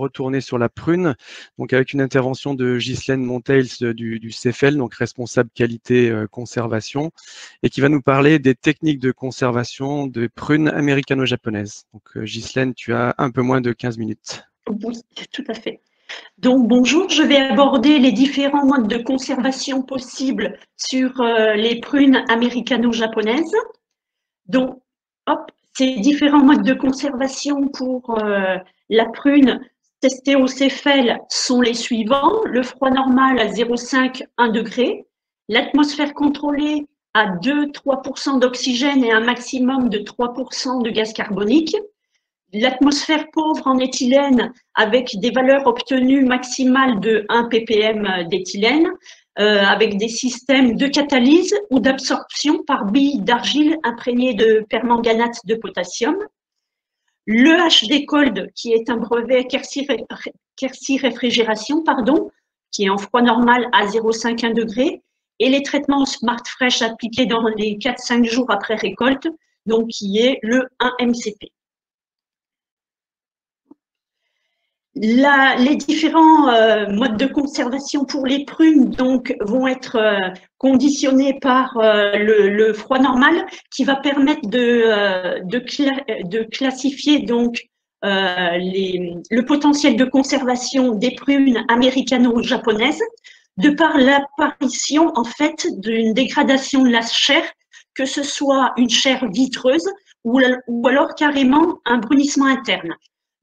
retourner sur la prune, donc avec une intervention de Ghislaine Monteils du CEFEL, donc responsable qualité conservation, et qui va nous parler des techniques de conservation de prunes américano-japonaises. Donc Ghislaine, tu as un peu moins de 15 minutes. Oui, tout à fait. Donc bonjour, je vais aborder les différents modes de conservation possibles sur les prunes américano-japonaises. Donc, hop, ces différents modes de conservation pour la prune testée au CEFEL sont les suivants. Le froid normal à 0,5-1 degré, l'atmosphère contrôlée à 2-3% d'oxygène et un maximum de 3% de gaz carbonique, l'atmosphère pauvre en éthylène avec des valeurs obtenues maximales de 1 ppm d'éthylène, avec des systèmes de catalyse ou d'absorption par billes d'argile imprégnées de permanganate de potassium. Le HD Cold, qui est un brevet Quercy réfrigération, qui est en froid normal à 0,5-1 degré, et les traitements Smart Fresh appliqués dans les 4-5 jours après récolte, donc qui est le 1 MCP. Les différents modes de conservation pour les prunes donc, vont être conditionnés par le froid normal qui va permettre de classifier donc, le potentiel de conservation des prunes américano-japonaises de par l'apparition en fait d'une dégradation de la chair, que ce soit une chair vitreuse ou alors carrément un brunissement interne.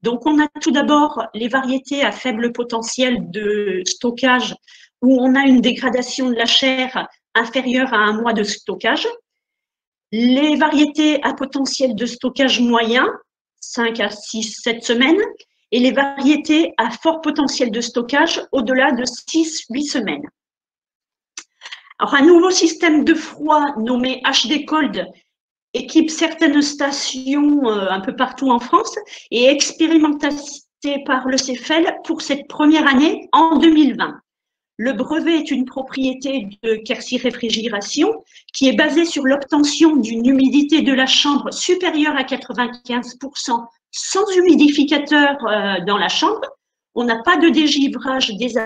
Donc, on a tout d'abord les variétés à faible potentiel de stockage où on a une dégradation de la chair inférieure à 1 mois de stockage. Les variétés à potentiel de stockage moyen, 5 à 6, 7 semaines. Et les variétés à fort potentiel de stockage au-delà de 6, 8 semaines. Alors, un nouveau système de froid nommé HD Cold équipe certaines stations un peu partout en France et expérimenté par le CEFEL pour cette première année en 2020. Le brevet est une propriété de Quercy réfrigération qui est basée sur l'obtention d'une humidité de la chambre supérieure à 95% sans humidificateur dans la chambre. On n'a pas de dégivrage des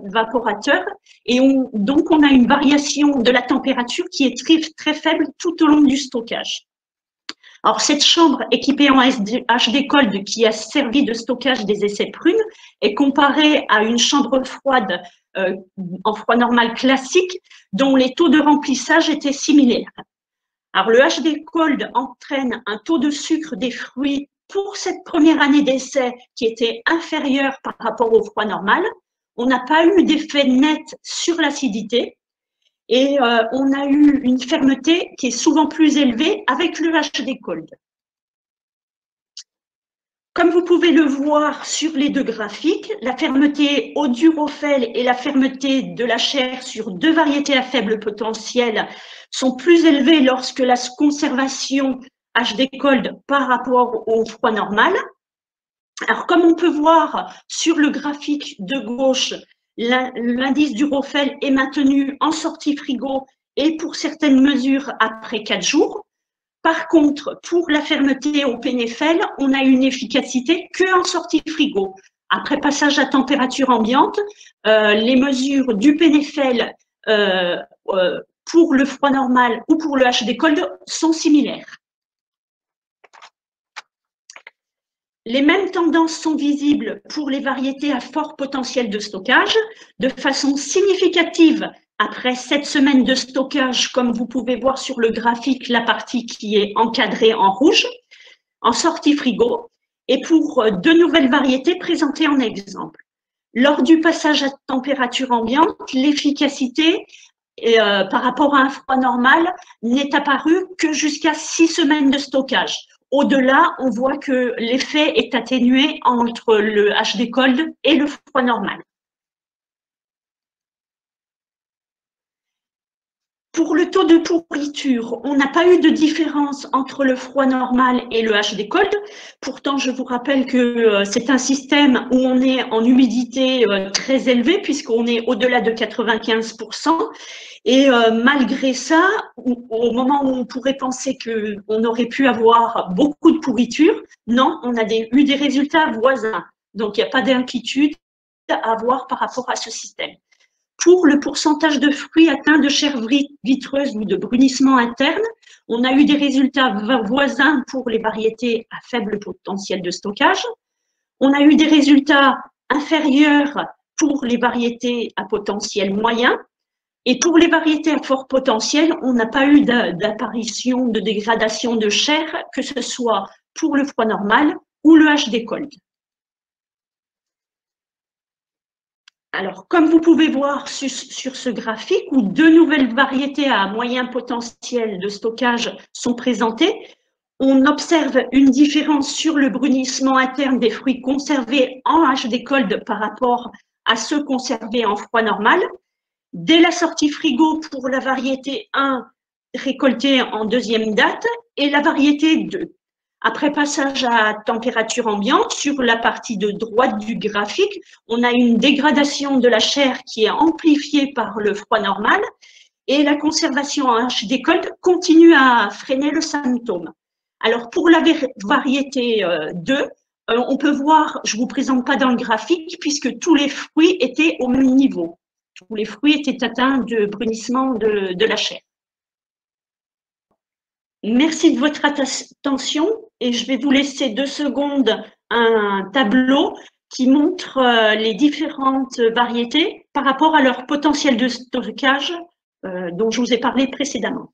évaporateur et donc on a une variation de la température qui est très faible tout au long du stockage. Alors cette chambre équipée en HD Cold qui a servi de stockage des essais prunes est comparée à une chambre froide en froid normal classique dont les taux de remplissage étaient similaires. Alors le HD Cold entraîne un taux de sucre des fruits pour cette première année d'essai qui était inférieur par rapport au froid normal. On n'a pas eu d'effet net sur l'acidité et on a eu une fermeté qui est souvent plus élevée avec le HD Cold. Comme vous pouvez le voir sur les deux graphiques, la fermeté au Durophel et la fermeté de la chair sur deux variétés à faible potentiel sont plus élevées lorsque la conservation HD Cold par rapport au froid normal. Alors, comme on peut voir sur le graphique de gauche, l'indice Durophel est maintenu en sortie frigo et pour certaines mesures après 4 jours. Par contre, pour la fermeté au Pénéfel, on a une efficacité qu'en sortie frigo. Après passage à température ambiante, les mesures du Pénéfel pour le froid normal ou pour le HD Cold sont similaires. Les mêmes tendances sont visibles pour les variétés à fort potentiel de stockage, de façon significative après 7 semaines de stockage, comme vous pouvez voir sur le graphique, la partie qui est encadrée en rouge, en sortie frigo, et pour 2 nouvelles variétés présentées en exemple. Lors du passage à température ambiante, l'efficacité par rapport à un froid normal n'est apparue que jusqu'à 6 semaines de stockage. Au-delà, on voit que l'effet est atténué entre le HD Cold et le froid normal. Pour le taux de pourriture, on n'a pas eu de différence entre le froid normal et le HD Cold. Pourtant, je vous rappelle que c'est un système où on est en humidité très élevée puisqu'on est au-delà de 95%. Et malgré ça, au moment où on pourrait penser qu'on aurait pu avoir beaucoup de pourriture, non, on a eu des résultats voisins. Donc, il n'y a pas d'inquiétude à avoir par rapport à ce système. Pour le pourcentage de fruits atteints de chair vitreuse ou de brunissement interne, on a eu des résultats voisins pour les variétés à faible potentiel de stockage. On a eu des résultats inférieurs pour les variétés à potentiel moyen. Et pour les variétés à fort potentiel, on n'a pas eu d'apparition de dégradation de chair, que ce soit pour le froid normal ou le HD cold. Alors, comme vous pouvez voir sur ce graphique, où deux nouvelles variétés à moyen potentiel de stockage sont présentées, on observe une différence sur le brunissement interne des fruits conservés en HD cold par rapport à ceux conservés en froid normal. Dès la sortie frigo pour la variété 1 récoltée en deuxième date et la variété 2. Après passage à température ambiante, sur la partie de droite du graphique, on a une dégradation de la chair qui est amplifiée par le froid normal et la conservation en HD cold continue à freiner le symptôme. Alors pour la variété 2, on peut voir, je ne vous présente pas dans le graphique, puisque tous les fruits étaient au même niveau. Tous les fruits étaient atteints de brunissement de la chair. Merci de votre attention et je vais vous laisser 2 secondes un tableau qui montre les différentes variétés par rapport à leur potentiel de stockage dont je vous ai parlé précédemment.